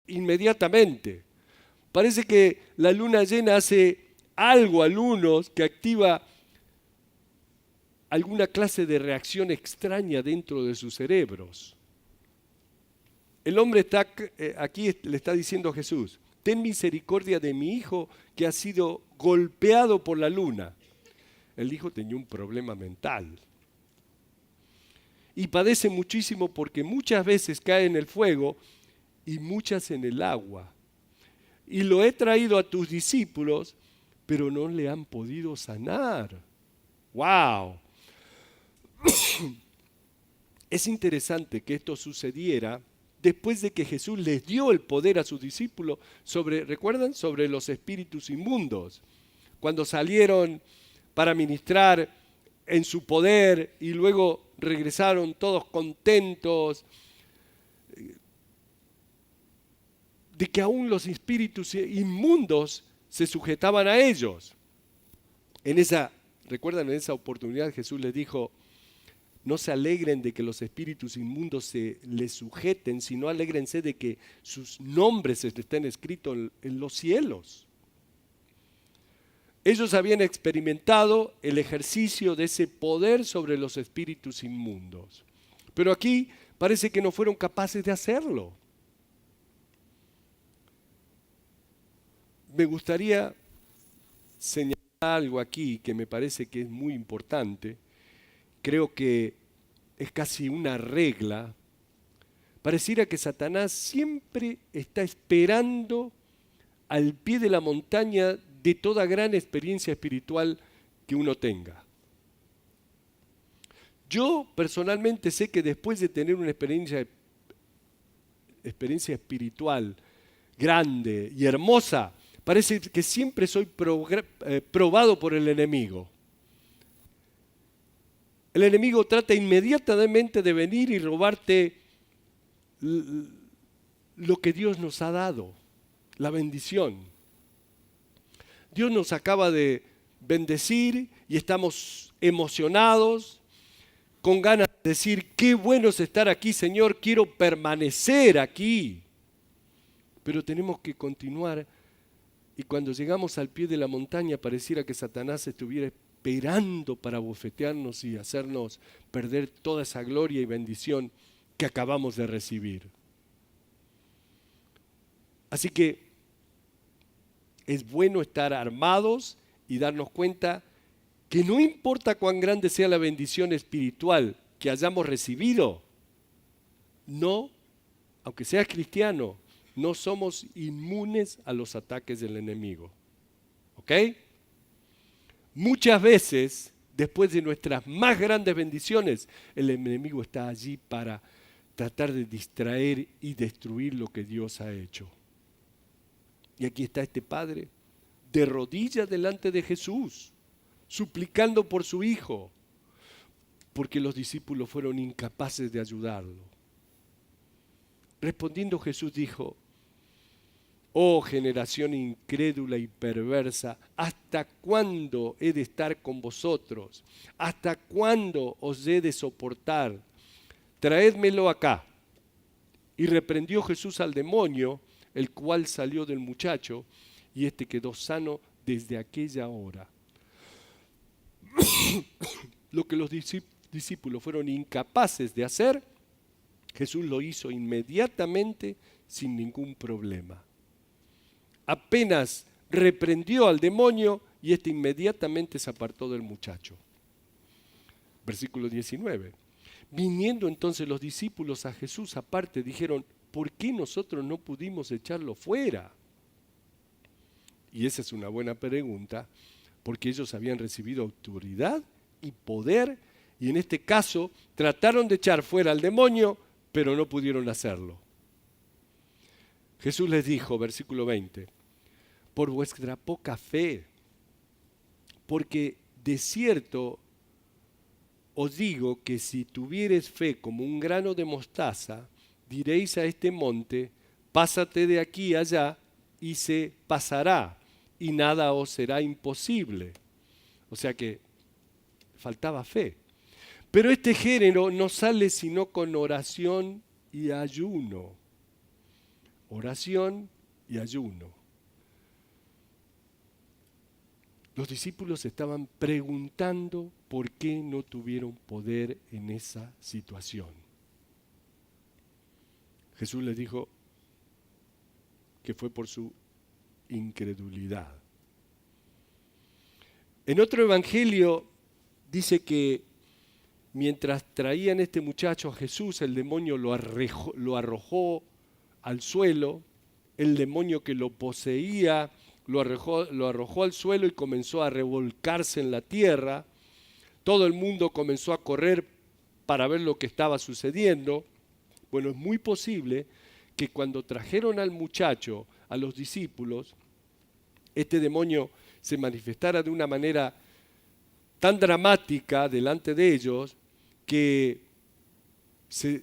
inmediatamente. Parece que la luna llena hace algo a algunos que activa alguna clase de reacción extraña dentro de sus cerebros. El hombre está aquí, le está diciendo a Jesús: ten misericordia de mi hijo que ha sido golpeado por la luna. El hijo tenía un problema mental y padece muchísimo porque muchas veces cae en el fuego y muchas en el agua. Y lo he traído a tus discípulos, pero no le han podido sanar. ¡Wow! Es interesante que esto sucediera después de que Jesús les dio el poder a sus discípulos sobre, ¿recuerdan? Sobre los espíritus inmundos. Cuando salieron para ministrar en su poder y luego regresaron todos contentos de que aún los espíritus inmundos se sujetaban a ellos. ¿Recuerdan? En esa oportunidad Jesús les dijo: no se alegren de que los espíritus inmundos se les sujeten, sino alégrense de que sus nombres estén escritos en los cielos. Ellos habían experimentado el ejercicio de ese poder sobre los espíritus inmundos. Pero aquí parece que no fueron capaces de hacerlo. Me gustaría señalar algo aquí que me parece que es muy importante. Creo que es casi una regla. Pareciera que Satanás siempre está esperando al pie de la montaña de toda gran experiencia espiritual que uno tenga. Yo personalmente sé que después de tener una experiencia espiritual grande y hermosa, parece que siempre soy probado por el enemigo. El enemigo trata inmediatamente de venir y robarte lo que Dios nos ha dado, la bendición. Dios nos acaba de bendecir y estamos emocionados, con ganas de decir: qué bueno es estar aquí, Señor, quiero permanecer aquí. Pero tenemos que continuar, y cuando llegamos al pie de la montaña pareciera que Satanás estuviera esperando para bofetearnos y hacernos perder toda esa gloria y bendición que acabamos de recibir. Así que es bueno estar armados y darnos cuenta que no importa cuán grande sea la bendición espiritual que hayamos recibido, no, aunque seas cristiano, no somos inmunes a los ataques del enemigo. ¿Ok? Muchas veces, después de nuestras más grandes bendiciones, el enemigo está allí para tratar de distraer y destruir lo que Dios ha hecho. Y aquí está este padre, de rodillas delante de Jesús, suplicando por su hijo, porque los discípulos fueron incapaces de ayudarlo. Respondiendo Jesús dijo: oh generación incrédula y perversa, ¿hasta cuándo he de estar con vosotros? ¿Hasta cuándo os he de soportar? Traédmelo acá. Y reprendió Jesús al demonio, el cual salió del muchacho, y éste quedó sano desde aquella hora. Lo que los discípulos fueron incapaces de hacer, Jesús lo hizo inmediatamente sin ningún problema. Apenas reprendió al demonio y éste inmediatamente se apartó del muchacho. Versículo 19. Viniendo entonces los discípulos a Jesús aparte, dijeron: ¿por qué nosotros no pudimos echarlo fuera? Y esa es una buena pregunta, porque ellos habían recibido autoridad y poder, y en este caso trataron de echar fuera al demonio, pero no pudieron hacerlo. Jesús les dijo, versículo 20, por vuestra poca fe, porque de cierto os digo que si tuviereis fe como un grano de mostaza, diréis a este monte: pásate de aquí allá, y se pasará, y nada os será imposible. O sea que faltaba fe. Pero este género no sale sino con oración y ayuno. oración y ayuno. Los discípulos estaban preguntando por qué no tuvieron poder en esa situación. Jesús les dijo que fue por su incredulidad. En otro evangelio dice que mientras traían este muchacho a Jesús, el demonio lo arrojó al suelo, el demonio que lo poseía lo arrojó al suelo y comenzó a revolcarse en la tierra. Todo el mundo comenzó a correr para ver lo que estaba sucediendo. Bueno, es muy posible que cuando trajeron al muchacho a los discípulos, este demonio se manifestara de una manera tan dramática delante de ellos que se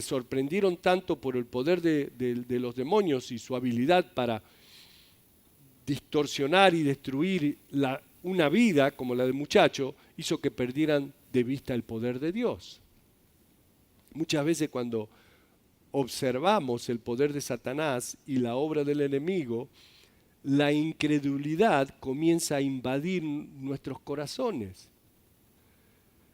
sorprendieron tanto por el poder de los demonios y su habilidad para distorsionar y destruir una vida como la del muchacho, hizo que perdieran de vista el poder de Dios. Muchas veces cuando observamos el poder de Satanás y la obra del enemigo, la incredulidad comienza a invadir nuestros corazones.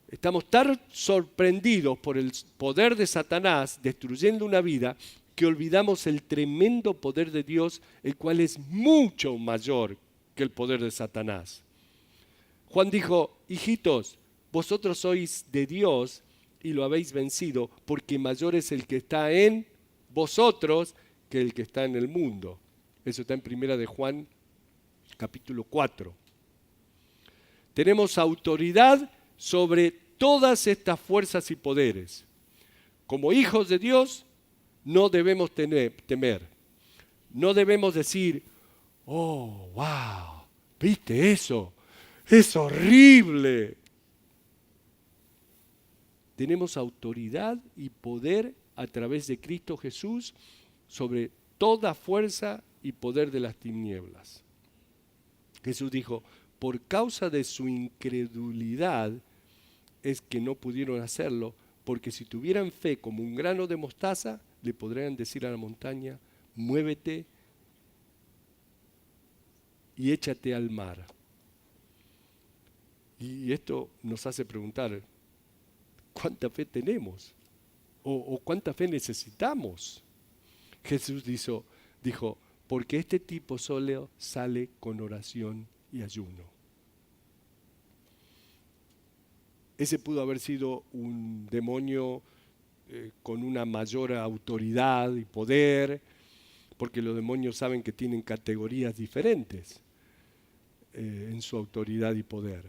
Estamos tan sorprendidos por el poder de Satanás destruyendo una vida que olvidamos el tremendo poder de Dios, el cual es mucho mayor que el poder de Satanás. Juan dijo: hijitos, vosotros sois de Dios y lo habéis vencido, porque mayor es el que está en vosotros que el que está en el mundo. Eso está en 1 de Juan, capítulo 4. Tenemos autoridad sobre todas estas fuerzas y poderes. Como hijos de Dios, no debemos temer. No debemos decir: oh, wow, ¿viste eso? Es horrible. Tenemos autoridad y poder a través de Cristo Jesús sobre toda fuerza y poder de las tinieblas. Jesús dijo: por causa de su incredulidad es que no pudieron hacerlo, porque si tuvieran fe como un grano de mostaza, le podrían decir a la montaña: muévete y échate al mar. Y esto nos hace preguntar: ¿cuánta fe tenemos? ¿O cuánta fe necesitamos? Jesús dijo: porque este tipo solo sale con oración y ayuno. Ese pudo haber sido un demonio con una mayor autoridad y poder, porque los demonios saben que tienen categorías diferentes en su autoridad y poder.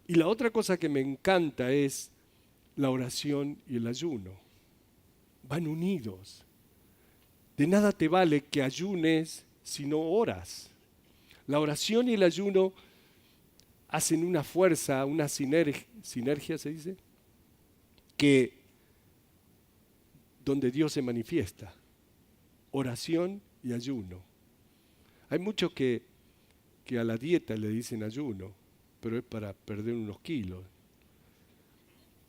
Y la otra cosa que me encanta es la oración y el ayuno. Van unidos. De nada te vale que ayunes si no oras. La oración y el ayuno hacen una fuerza, una sinergia, se dice, donde Dios se manifiesta. Oración y ayuno. Hay muchos que a la dieta le dicen ayuno, pero es para perder unos kilos.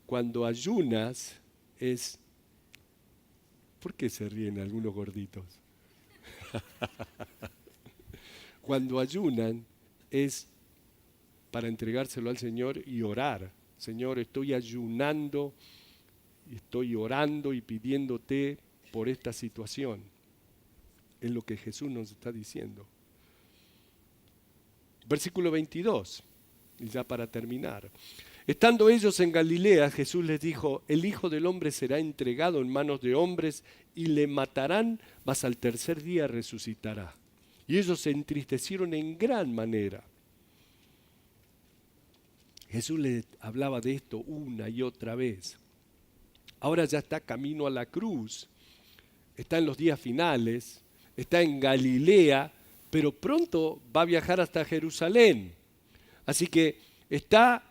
Cuando ayunas es... ¿Por qué se ríen algunos gorditos? Cuando ayunan es para entregárselo al Señor y orar. Señor, estoy ayunando, estoy orando y pidiéndote por esta situación. Es lo que Jesús nos está diciendo. Versículo 22, y ya para terminar. Estando ellos en Galilea, Jesús les dijo: el Hijo del Hombre será entregado en manos de hombres y le matarán, mas al tercer día resucitará. Y ellos se entristecieron en gran manera. Jesús les hablaba de esto una y otra vez. Ahora ya está camino a la cruz, está en los días finales, está en Galilea, pero pronto va a viajar hasta Jerusalén. Así que está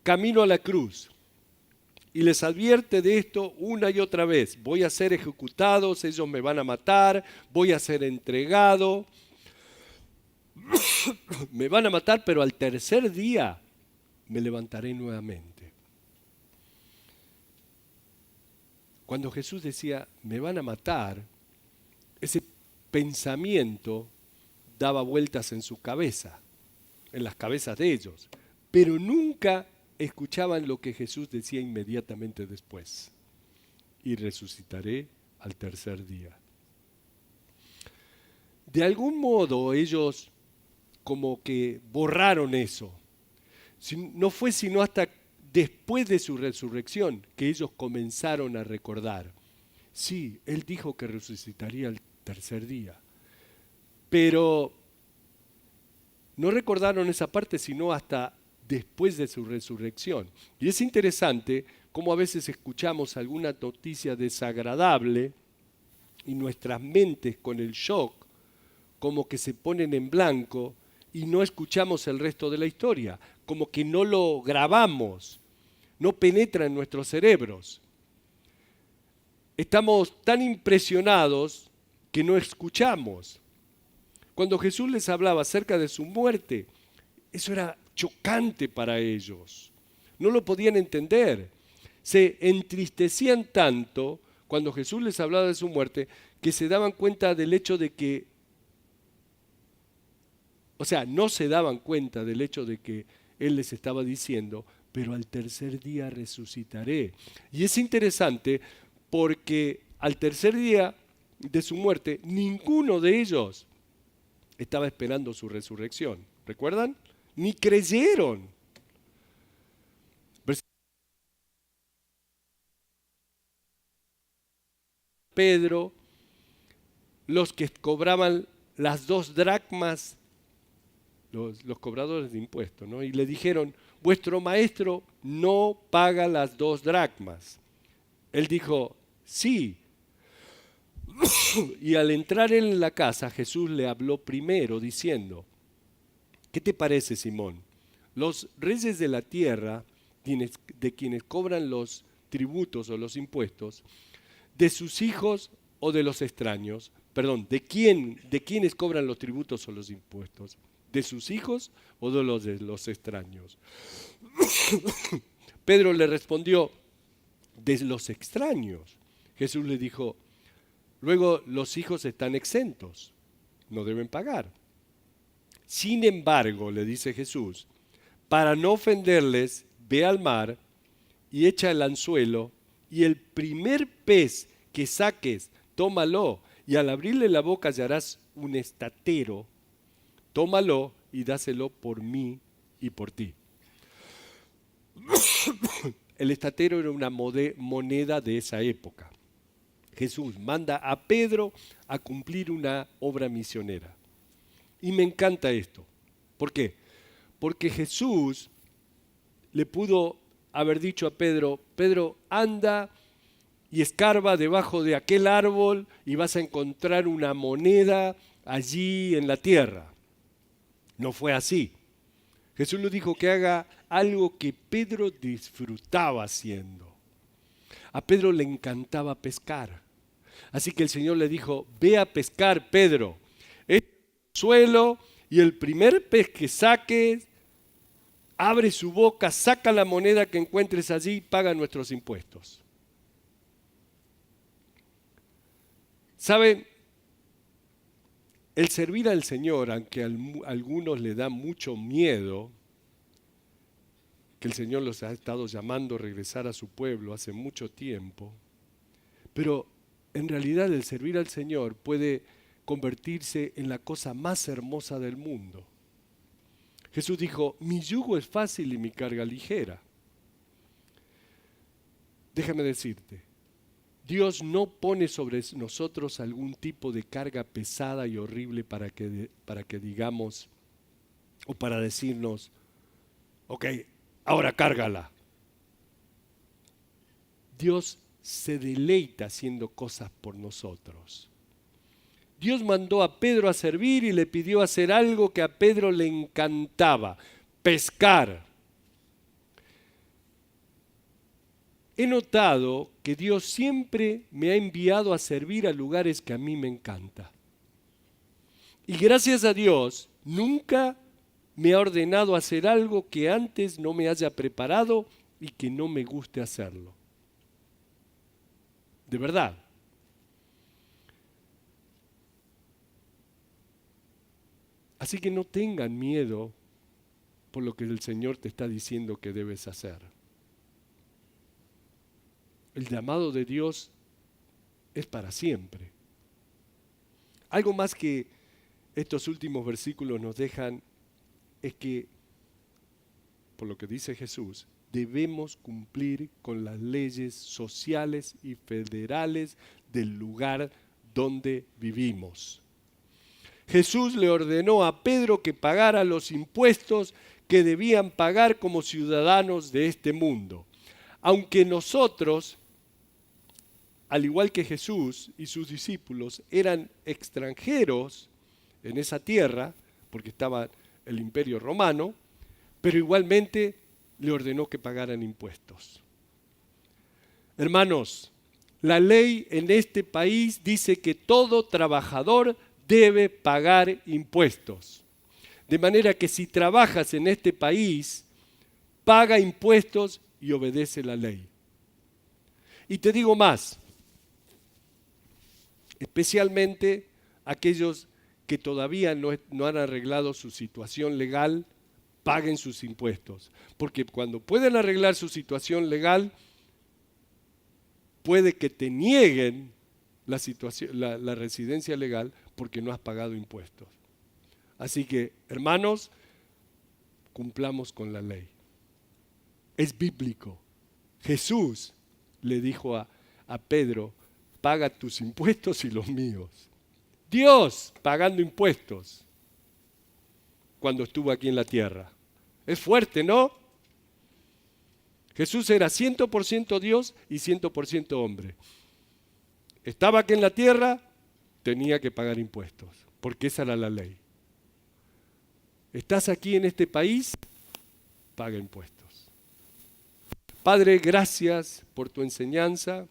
camino a la cruz. Y les advierte de esto una y otra vez: voy a ser ejecutado, ellos me van a matar, voy a ser entregado. Me van a matar, pero al tercer día me levantaré nuevamente. Cuando Jesús decía: me van a matar, ese pensamiento daba vueltas en su cabeza, en las cabezas de ellos, pero nunca escuchaban lo que Jesús decía inmediatamente después: y resucitaré al tercer día. De algún modo ellos como que borraron eso. No fue sino hasta después de su resurrección que ellos comenzaron a recordar: sí, Él dijo que resucitaría al tercer día. Pero no recordaron esa parte sino hasta después de su resurrección. Y es interesante cómo a veces escuchamos alguna noticia desagradable y nuestras mentes con el shock como que se ponen en blanco y no escuchamos el resto de la historia, como que no lo grabamos, no penetra en nuestros cerebros. Estamos tan impresionados que no escuchamos. Cuando Jesús les hablaba acerca de su muerte, eso era chocante para ellos. No lo podían entender. Se entristecían tanto cuando Jesús les hablaba de su muerte que se daban cuenta del hecho de que, o sea, no se daban cuenta del hecho de que Él les estaba diciendo: pero al tercer día resucitaré. Y es interesante porque al tercer día de su muerte, ninguno de ellos estaba esperando su resurrección. ¿Recuerdan? Ni creyeron. Pedro, los que cobraban las 2 dracmas, los cobradores de impuestos, ¿no? Y le dijeron: vuestro maestro no paga las 2 dracmas. Él dijo: sí. Y al entrar en la casa, Jesús le habló primero diciendo: ¿qué te parece, Simón? Los reyes de la tierra, de quienes cobran los tributos o los impuestos, de sus hijos o de los extraños, perdón, ¿de quiénes cobran los tributos o los impuestos? ¿De sus hijos o de los extraños? Pedro le respondió: de los extraños. Jesús le dijo: luego los hijos están exentos, no deben pagar. Sin embargo, le dice Jesús, para no ofenderles, ve al mar y echa el anzuelo, y el primer pez que saques, tómalo, y al abrirle la boca hallarás un estatero. Tómalo y dáselo por mí y por ti. El estatero era una moneda de esa época. Jesús manda a Pedro a cumplir una obra misionera. Y me encanta esto. ¿Por qué? Porque Jesús le pudo haber dicho a Pedro: Pedro, anda y escarba debajo de aquel árbol y vas a encontrar una moneda allí en la tierra. No fue así. Jesús le dijo que haga algo que Pedro disfrutaba haciendo. A Pedro le encantaba pescar. Así que el Señor le dijo: ve a pescar, Pedro. Echa el suelo y el primer pez que saques, abre su boca, saca la moneda que encuentres allí y paga nuestros impuestos. ¿Saben? El servir al Señor, aunque a algunos le da mucho miedo, que el Señor los ha estado llamando a regresar a su pueblo hace mucho tiempo, pero en realidad el servir al Señor puede convertirse en la cosa más hermosa del mundo. Jesús dijo: mi yugo es fácil y mi carga ligera. Déjame decirte, Dios no pone sobre nosotros algún tipo de carga pesada y horrible para que digamos, o para decirnos: ok, ahora cárgala. Dios se deleita haciendo cosas por nosotros. Dios mandó a Pedro a servir y le pidió hacer algo que a Pedro le encantaba: pescar. He notado que Dios siempre me ha enviado a servir a lugares que a mí me encanta. Y gracias a Dios, nunca me ha ordenado hacer algo que antes no me haya preparado y que no me guste hacerlo. De verdad. Así que no tengan miedo por lo que el Señor te está diciendo que debes hacer. El llamado de Dios es para siempre. Algo más que estos últimos versículos nos dejan es que, por lo que dice Jesús, debemos cumplir con las leyes sociales y federales del lugar donde vivimos. Jesús le ordenó a Pedro que pagara los impuestos que debían pagar como ciudadanos de este mundo. Aunque nosotros, al igual que Jesús y sus discípulos, eran extranjeros en esa tierra, porque estaba el Imperio Romano, pero igualmente le ordenó que pagaran impuestos. Hermanos, la ley en este país dice que todo trabajador debe pagar impuestos. De manera que si trabajas en este país, paga impuestos y obedece la ley. Y te digo más, especialmente aquellos que todavía no han arreglado su situación legal, paguen sus impuestos. Porque cuando pueden arreglar su situación legal, puede que te nieguen la residencia legal porque no has pagado impuestos. Así que, hermanos, cumplamos con la ley. Es bíblico. Jesús le dijo a Pedro, paga tus impuestos y los míos. Dios pagando impuestos cuando estuvo aquí en la tierra. Es fuerte, ¿no? Jesús era 100% Dios y 100% hombre. Estaba aquí en la tierra, tenía que pagar impuestos, porque esa era la ley. Estás aquí en este país, paga impuestos. Padre, gracias por tu enseñanza.